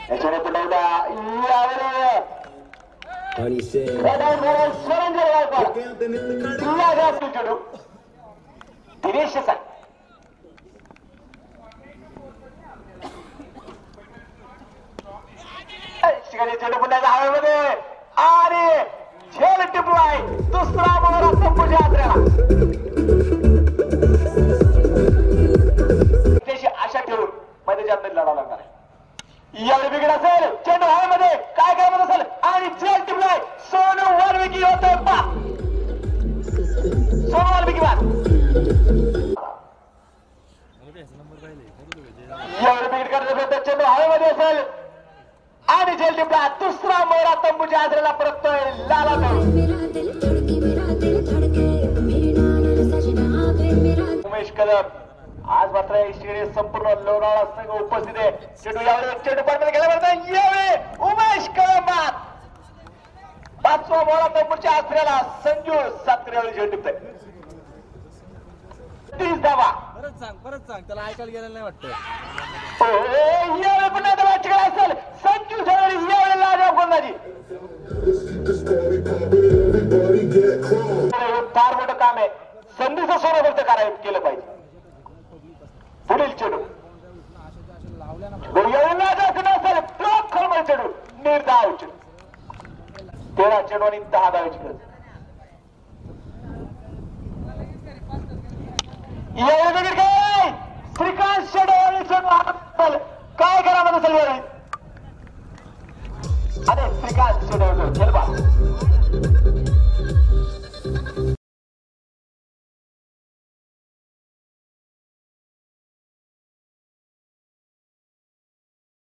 याच्याने पुन्हा यावेळी चेडू दिनेश चेडू पुन्हा हवेमध्ये आणि झेल टिपलाय दुसरा मोहरा संपूच्या आत्र्याला त्याची आशा ठेवून मैदानाच्या आत लढावं लागणार आहे. यावेळी विकेट असेल चेंडू हवेमध्ये काय करत असेल आणि झेल टिपलाय सोनू वाल्मिकी होतोय पा सोनू वाल्मिकी बाद यावेळी विकेट करत असेल चेंडू हवेमध्ये असेल आणि झेल टिपला दुसरा मोहरा तंबूच्या आजऱ्याला परततोय लाला उमेश कदम आज मात्र या संपूर्ण लोणावळा संघ उपस्थित आहे. चेंडू यावेळी चेंडू पाडमध्ये गेल्यानंतर यावेळी उमेश कदम बाद पाचवा मोहरा तंबूच्या आजऱ्याला संजू सातकरे यावेळी झेल टिपतोय 30 धावा. परत सांग त्याला ऐकायला गेलेलं नाही वाटतं. यावेळी पुन्हा दबाची काय असेल संजू झेल यावेळी लाजवाब गोलंदाजी फार मोठं काम आहे. संधीचं सोनं करायला केलं पाहिजे. पुढील चेंडू असेल ब्लॉक खरमळ चेंडू निर्धाव चेंडू 13 चेंडू आणि 10 धावाची गरज. काय श्रीकांत शेडे चेंडू काय करा म्हणत असेल यावेळी अरे श्रीकांत शेडे खेळबा